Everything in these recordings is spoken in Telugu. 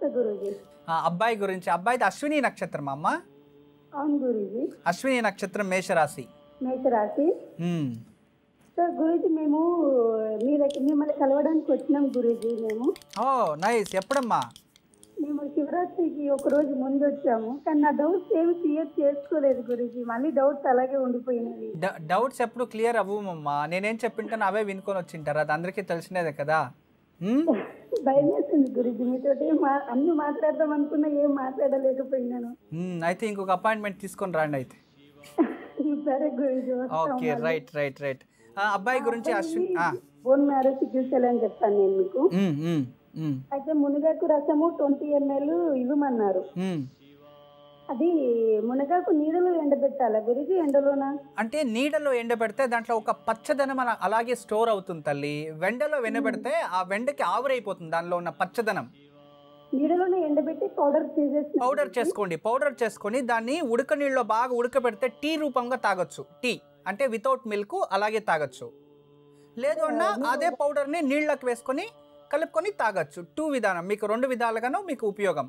నమస్తే గురూజీ. అబ్బాయి గురించి, అబ్బాయిది అశ్విని నక్షత్రం అమ్మ. అవును గురూజీ. అశ్విని నక్షత్రం, మేషరాశి. మేషరాశి. సార్ గురూజీ, మేము మిమ్మల్ని కలవడానికి వచ్చినాం గురూజీ. మేము నైస్. ఎప్పుడమ్మా? మేము శివరాత్రికి ఒక రోజు ముందు వచ్చాము, కానీ నా డౌట్స్ ఏమి క్లియర్ చేసుకోలేదు గురూజీ. మళ్ళీ డౌట్స్ అలాగే ఉండిపోయినవి. డౌట్స్ ఎప్పుడు క్లియర్ అవ్వమ్మా. నేనేం చెప్పింటాను అవే వినుకొని వచ్చింటారు, అది అందరికీ తెలిసినదే కదా. భయం వేసింది గురూజీ, మీతో అన్ని మాట్లాడదాం అనుకున్నా ఏం మాట్లాడలేకపోయినాను. అయితే ఇంకొక అపాయింట్మెంట్ తీసుకొని రండి అయితే. సరే Guruji. Okay, right right right. అబ్బాయి గురించి అశ్విని బోన్ మ్యారేజ్ చికిత్సలని చెప్తాను నేను మీకు. అయితే మునగాకు రసము 20 ml ఇవ్వమన్నారు. అది మునగాకు నీడలో ఎండబెట్టాలా గురూజీ, ఎండలోనా? అంటే నీడలో ఎండబెడితే దాంట్లో ఒక పచ్చదనం అలాగే స్టోర్ అవుతుంది తల్లి. వెండలో ఎండబెడితే ఆ వెండకి ఆవిరైపోతుంది దానిలో ఉన్న పచ్చదనం. నీడలోనే ఎండబెట్టి పౌడర్ చేసుకోండి. పౌడర్ చేసుకొని దాన్ని ఉడక నీళ్ళలో బాగా ఉడకబెడితే టీ రూపంగా తాగొచ్చు. టీ అంటే వితౌట్ మిల్క్ అలాగే తాగొచ్చు. లేదు అన్నా అదే పౌడర్ని నీళ్ళకి వేసుకొని కలుపుకొని తాగొచ్చు. 2 విధానం, మీకు 2 విధాలుగాను మీకు ఉపయోగం.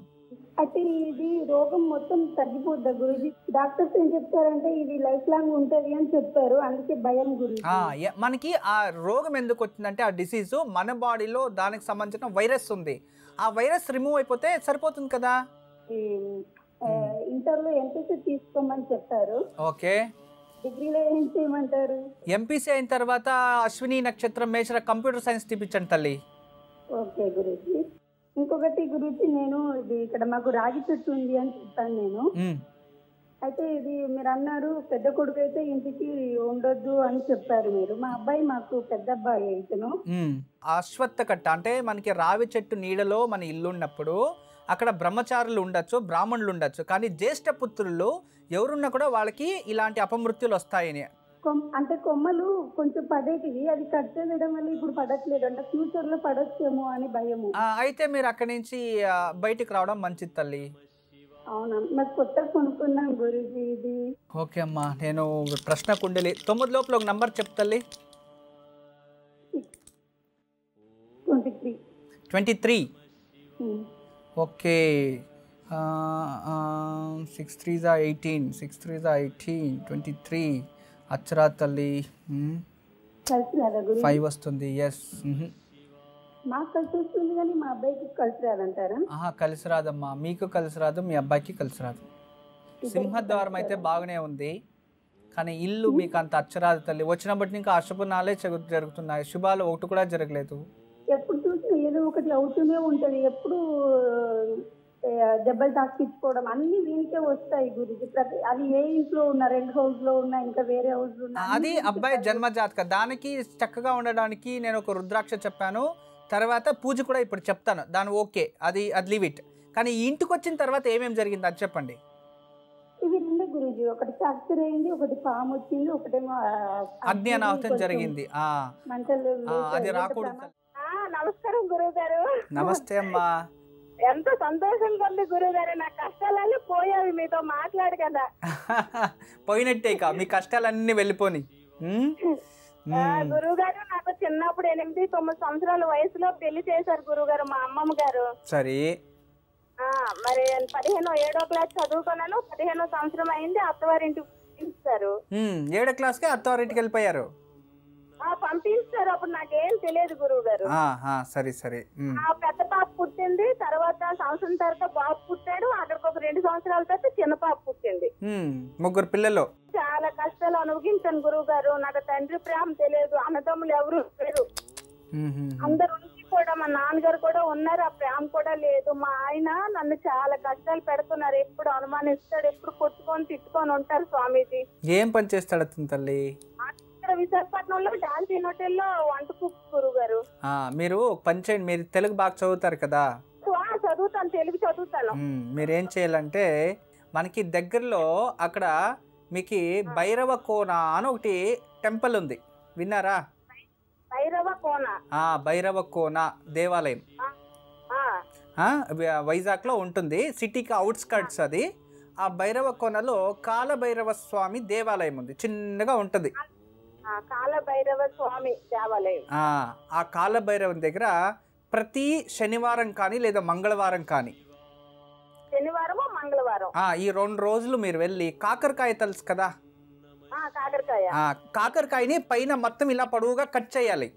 అయితే ఇది రోగం మొత్తం తగ్గిపోద్దా గురూజీ? డాక్టర్స్ ఏం చెప్తారంటే ఇది లైఫ్ లాంగ్ ఉంటది అని చెప్పారు, అందుకే భయం గురూజీ. మనకి ఆ రోగం ఎందుకు వచ్చిందంటే, ఆ డిసీజ్ మన బాడీలో దానికి సంబంధించిన వైరస్ ఉంది. ఆ వైరస్ రిమూవ్ అయిపోతే సరిపోతుంది కదా. ఇంటర్లో ఎంపీసీ తీసుకోమని చెప్పారు. ఓకే. డిగ్రీలో ఏం చేయమంటారు? ఎంపీసీ అయిన తర్వాత అశ్విని నక్షత్రం మేషర కంప్యూటర్ సైన్స్ తీపించండి తల్లి. ఓకే గురూజీ. ఇంకొకటి గురూజీ, నేను ఇది ఇక్కడ మాకు రాగి చెట్టు ఉంది అని చెప్పాను నేను. అయితే ఇది మీరు అన్నారు పెద్ద కొడుకు అయితే ఇంటికి ఉండొద్దు అని చెప్పారు మీరు. మా అబ్బాయి మాకు పెద్ద అబ్బాయి అయితేను. అశ్వత్థ కట్ట అంటే మనకి రావి చెట్టు నీడలో మన ఇల్లు ఉన్నప్పుడు అక్కడ బ్రహ్మచారులు ఉండొచ్చు, బ్రాహ్మణులు ఉండొచ్చు, కానీ జ్యేష్ఠ పుత్రులు ఎవరున్నా కూడా వాళ్ళకి ఇలాంటి అపమృత్యులు వస్తాయని. అంటే కొమ్మలు కొంచెం పడేటివి, అది కట్ చేయడం వల్ల ఇప్పుడు పడట్లేదు, అంటే ఫ్యూచర్ లో పడొచ్చేమో అని భయము. అయితే మీరు అక్కడి నుంచి బయటికి రావడం మంచిది తల్లి. అవునా, నాకు కొత్త కొనుక్కున్నాం గురూజీ ఇది. ఓకే అమ్మా, నేను ప్రశ్న కుండలి 9 లోపల ఒక నంబర్ చెప్తల్లి. 23. ఓకే. 6 3s 18, 6 3s 18, 23 అచ్చరా తల్లి. 5 వస్తుంది. ఎస్. మాకు కలిసి వస్తుంది కానీ మా అబ్బాయికి కలిసి రాదంటారా? కలిసి రాదమ్మా, మీకు కలిసి రాదు, మీ అబ్బాయికి కలిసి రాదు. సింహద్వారం అయితే బాగానే ఉంది, కానీ ఇల్లు మీకు అంత అచ్చరాదు తల్లి. వచ్చినప్పటి ఇంకా అశుభనాలే జరుగుతున్నాయి, శుభాలు ఒకటి కూడా జరగలేదు. ఎప్పుడు చూసినా ఏదో ఒకటి అవుతూనే ఉంటది, ఎప్పుడు దెబ్బలు తాకించుకోవడం అన్ని వీనికే వస్తాయి గురించి. అది ఏ ఇంట్లో ఉన్నా, రెంట్ హౌస్ లో ఉన్నా, ఇంకా వేరే హౌస్ లో ఉన్నా, అది అబ్బాయి జన్మజాతక. దానికి చక్కగా ఉండడానికి నేను ఒక రుద్రాక్ష చెప్పాను, తర్వాత పూజ కూడా ఇప్పుడు చెప్తాను. దాని ఓకే, అది లీవ్ ఇట్. కానీ ఇంటికి వచ్చిన తర్వాత ఏమేమి జరిగింది అది చెప్పండి. ఇవి రెండే గురూజీ, ఒకటి ఫ్రాక్చర్ అయింది, ఒకటి పాము వచ్చింది, ఒకటేమో అగ్ని అనాహుతం జరిగింది. అది రాకూడదు. నమస్కారం గురువు గారు. నమస్తే అమ్మా. ఎంత సంతోషంగా ఉంది గురువు గారు, నా కష్టాలన్నీ పోయావి మీతో మాట్లాడు కదా. పోయినట్టే, మీ కష్టాలన్నీ వెళ్ళిపోని. గురువు గారు, నాకు చిన్నప్పుడు 8-9 సంవత్సరాల వయసులో పెళ్లి చేశారు గురువు గారు మా అమ్మమ్మ గారు. సరే. మరి 7వ క్లాస్ చదువుకున్నాను, 15వ సంవత్సరం అయింది, అత్తవారింటికి పంపించారు. 7వ క్లాస్కి అత్తవారింటికి వెళ్ళిపోయారు? పంపించారు. అప్పుడు నాకేం తెలియదు గురువు గారు. సరే సరే. పెద్ద పాప పుట్టింది, తర్వాత సంవత్సరం తర్వాత బాబు పుట్టాడు, అక్కడికి ఒక 2 సంవత్సరాల తర్వాత చిన్న పాప పుట్టింది. 3 పిల్లలు. చాలా కష్టాలు అనుభవించాను గురువు గారు. నాకు తండ్రి ప్రేమ తెలియదు, అన్నదమ్ములు ఎవరు లేరు, అందరు కూడా మా నాన్నగారు కూడా ఉన్నారు, ఆ ప్రేమ కూడా లేదు. మా ఆయన నన్ను చాలా కష్టాలు పెడుతున్నారు, ఎప్పుడు అనుమానిస్తాడు, ఎప్పుడు కొట్టుకొని తిట్టుకొని ఉంటారు స్వామీజీ. ఏం పని చేస్తాడు తల్లి? విశాఖపట్నంలో డాన్స్ హోటల్లో వంట కుక్ గురువు గారు. మీరు పని చేయండి, మీరు తెలుగు బాగా చదువుతారు కదా. చదువుతాను, తెలుగు చదువుతాను. మీరేం చేయాలంటే మనకి దగ్గరలో అక్కడ మీకు భైరవ కోన అని ఒకటి టెంపుల్ ఉంది, విన్నారా? భైరవ కోన దేవాలయం వైజాగ్ లో ఉంటుంది, సిటీకి అవుట్స్కర్ట్స్ అది. ఆ భైరవ కోనలో కాలభైరవ స్వామి దేవాలయం ఉంది, చిన్నగా ఉంటుంది. కాలభైరవ స్వామి దేవాలయం. ఆ కాలభైరవం దగ్గర ప్రతి శనివారం కానీ లేదా మంగళవారం కానీ, శనివారము మంగళవారం, ఈ 2 రోజులు మీరు వెళ్ళి కాకరకాయ తెలుసు కదా, కాకరకాయ, కాకరకాయని పైన మొత్తం ఇలా పొడవుగా కట్ చేయాలి.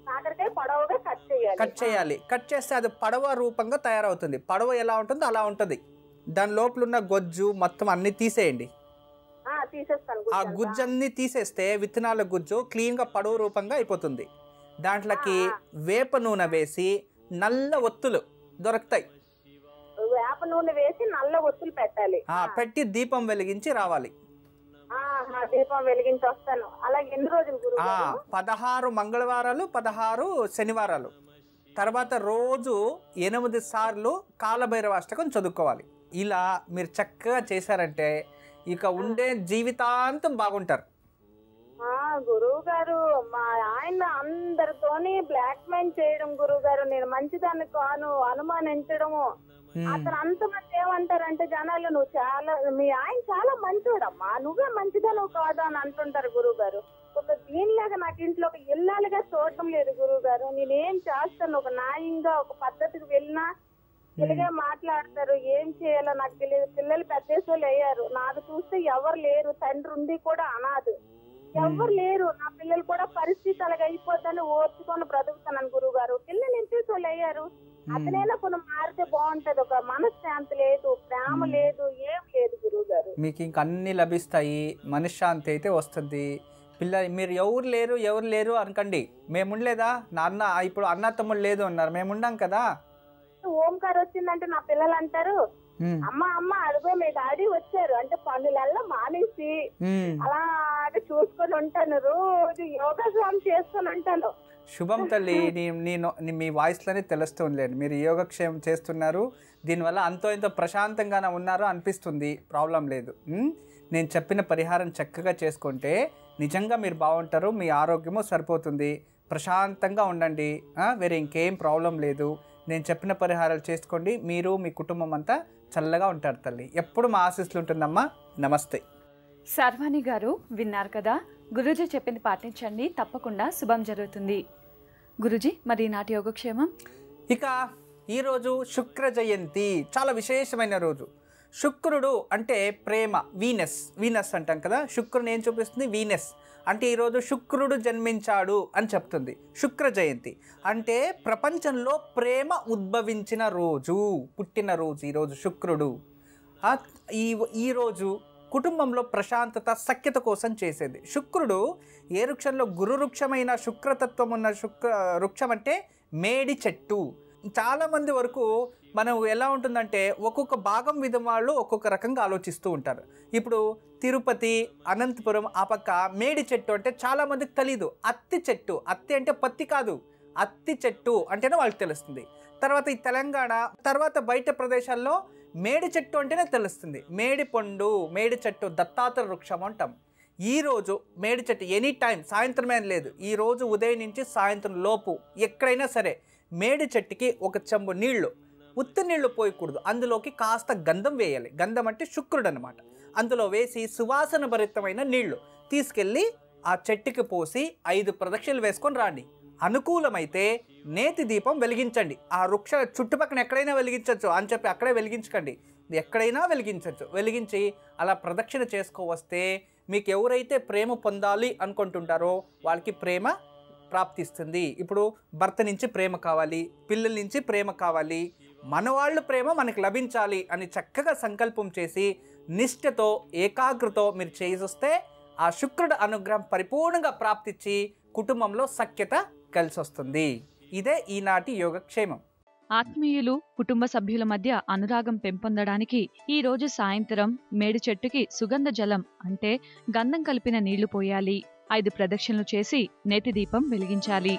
కాకరకాయ పొడవుగా కట్ చేయాలి. కట్ చేస్తే అది పడవ రూపంగా తయారవుతుంది. పడవ ఎలా ఉంటుందో అలా ఉంటుంది. దాని లోపల ఉన్న గొజ్జు మొత్తం అన్ని తీసేయండి. ఆ గుజ్జు అన్ని తీసేస్తే విత్తనాల గుజ్జు క్లీన్గా పడవ రూపంగా అయిపోతుంది. దాంట్లోకి వేప నూనె వేసి నల్ల ఒత్తులు దొరుకుతాయి, వేప నూనె వేసి నల్ల ఒత్తులు పెట్టాలి. పెట్టి దీపం వెలిగించి రావాలి. దీపం వెలిగించి వస్తాను. అలాగే ఎన్ని రోజులు గురువుగారు? 16 మంగళవారాలు, 16 శనివారాలు. తర్వాత రోజు 8 సార్లు కాలభైరవాష్టకం చదువుకోవాలి. ఇలా మీరు చక్కగా చేశారంటే ఇక ఉండే జీవితాంతం బాగుంటారు. గురువు గారు, మా ఆయన అందరితోని బ్లాక్ మెయిల్ చేయడం గురువు గారు, నేను మంచిదాన్ని కాను అనుమానించడము. అతను అంతమంది ఏమంటారంటే జనాలు, నువ్వు చాలా, మీ ఆయన చాలా మంచోడమ్మా, నువ్వే మంచిదాను కాదు అని అంటుంటారు గురువు గారు. ఒక దీనిలాగా నాకు ఇంట్లో ఒక ఇల్లాలుగా చూడటం లేదు గురువు గారు. నేనేం చేస్తాను, ఒక న్యాయంగా ఒక పద్ధతికి వెళ్ళినా ఇలాగే మాట్లాడతారు. ఏం చేయాలో నాకు తెలియదు. పిల్లలు పెద్దేసోళ్ళు అయ్యారు. నాకు చూస్తే ఎవరు లేరు, తండ్రి ఉండి కూడా అనాథు, ఎవరు లేరు. నా పిల్లలు కూడా పరిస్థితి అలాగ అయిపోద్దని ఓర్చుకొని బ్రతుకుతున్నాను గురువు గారు. పిల్లలు ఎంతేసోళ్ళు అయ్యారు. అతనైనా కొన్ని మారితే బాగుంటది. ఒక మనశ్శాంతి లేదు, ప్రేమ లేదు, ఏం లేదు గురువు గారు. మీకు ఇంక అన్ని లభిస్తాయి, మనశ్శాంతి అయితే వస్తుంది. మీరు ఎవరు లేరు అనకండి. మేముండలేదా, నాన్న ఇప్పుడు అన్న తమ్ముడు లేదు అన్నారు, మేముండాం కదా. ఓంకార్ వచ్చిందంటే నా పిల్లలు అంటారు, అమ్మ అడుగో మీ డాడీ వచ్చారు అంటే పనులల్లా మానేసి అలాగే చూసుకొని ఉంటాను. రోజు యోగాసనం చేసుకొని ఉంటాను. శుభం తల్లి, నేను మీ వాయిస్లోనే తెలుస్తుందిలేండి, మీరు యోగక్షేమం చేస్తున్నారు. దీనివల్ల అంతో ఎంతో ప్రశాంతంగానే ఉన్నారో అనిపిస్తుంది. ప్రాబ్లం లేదు. నేను చెప్పిన పరిహారం చక్కగా చేసుకుంటే నిజంగా మీరు బాగుంటారు. మీ ఆరోగ్యము సరిపోతుంది. ప్రశాంతంగా ఉండండి. వేరే ఇంకేం ప్రాబ్లం లేదు. నేను చెప్పిన పరిహారాలు చేసుకోండి. మీరు మీ కుటుంబం అంతా చల్లగా ఉంటారు తల్లి. ఎప్పుడు మా ఆశీస్సులు ఉంటుందమ్మా. నమస్తే. శర్వాణి గారు విన్నారు కదా, గురూజీ చెప్పింది పాటించండి, తప్పకుండా శుభం జరుగుతుంది. గురూజీ, మరి నాటి యోగక్షేమం. ఇక ఈరోజు శుక్ర జయంతి, చాలా విశేషమైన రోజు. శుక్రుడు అంటే ప్రేమ, వీనస్ అంటాం కదా. శుక్రుని ఏం చూపిస్తుంది? వీనస్. అంటే ఈరోజు శుక్రుడు జన్మించాడు అని చెప్తుంది. శుక్ర జయంతి అంటే ప్రపంచంలో ప్రేమ ఉద్భవించిన రోజు, పుట్టినరోజు ఈరోజు శుక్రుడు. ఈరోజు కుటుంబంలో ప్రశాంతత, సఖ్యత కోసం చేసేది. శుక్రుడు ఏ వృక్షంలో? గురు వృక్షమైన శుక్రతత్వం ఉన్న వృక్షం అంటే మేడి చెట్టు. చాలామంది వరకు మనం ఎలా ఉంటుందంటే ఒక్కొక్క భాగం విధం వాళ్ళు ఒక్కొక్క రకంగా ఆలోచిస్తూ ఉంటారు. ఇప్పుడు తిరుపతి, అనంతపురం ఆ పక్క మేడి చెట్టు అంటే చాలామందికి తెలీదు. అత్తి చెట్టు, అత్తి అంటే పత్తి కాదు, అత్తి చెట్టు అంటేనే వాళ్ళకి తెలుస్తుంది. తర్వాత ఈ తెలంగాణ, తర్వాత బయట ప్రదేశాల్లో మేడి చెట్టు అంటేనే తెలుస్తుంది. మేడి పండు, మేడి చెట్టు, దత్తాత్రేయ వృక్షం అంటాం. ఈరోజు మేడి చెట్టు ఎనీ టైం, సాయంత్రమే లేదు, ఈరోజు ఉదయం నుంచి సాయంత్రం లోపు ఎక్కడైనా సరే మేడి చెట్టుకి ఒక చెంబు నీళ్లు, ఉత్తి నీళ్లు పోయకూడదు, అందులోకి కాస్త గంధం వేయాలి. గంధం అంటే శుక్రుడు అనమాట. అందులో వేసి సువాసన భరితమైన నీళ్లు తీసుకెళ్ళి ఆ చెట్టుకి పోసి 5 ప్రదక్షిణలు వేసుకొని రాండి. అనుకూలమైతే నేతి దీపం వెలిగించండి. ఆ వృక్ష చుట్టుపక్కల ఎక్కడైనా వెలిగించవచ్చు అని చెప్పి అక్కడే వెలిగించకండి, ఎక్కడైనా వెలిగించవచ్చు. వెలిగించి అలా ప్రదక్షిణ చేసుకోవస్తే మీకు ఎవరైతే ప్రేమ పొందాలి అనుకుంటుంటారో వాళ్ళకి ప్రేమ ప్రాప్తిస్తుంది. ఇప్పుడు భర్త నుంచి ప్రేమ కావాలి, పిల్లల నుంచి ప్రేమ కావాలి, మనవాళ్ళు ప్రేమ మనకు లభించాలి అని చక్కగా సంకల్పం చేసి నిష్ఠతో, ఏకాగ్రతో మీరు చేసొస్తే ఆ శుక్రుడు అనుగ్రహం పరిపూర్ణంగా ప్రాప్తించి కుటుంబంలో సఖ్యత కలిసి వస్తుంది. ఇదే ఈనాటి యోగక్షేమం. ఆత్మీయులు, కుటుంబ సభ్యుల మధ్య అనురాగం పెంపొందడానికి ఈ రోజు సాయంత్రం మేడి చెట్టుకి సుగంధ జలం అంటే గంధం కలిపిన నీళ్లు పోయాలి. 5 ప్రదక్షిణలు చేసి నేతి దీపం వెలిగించాలి.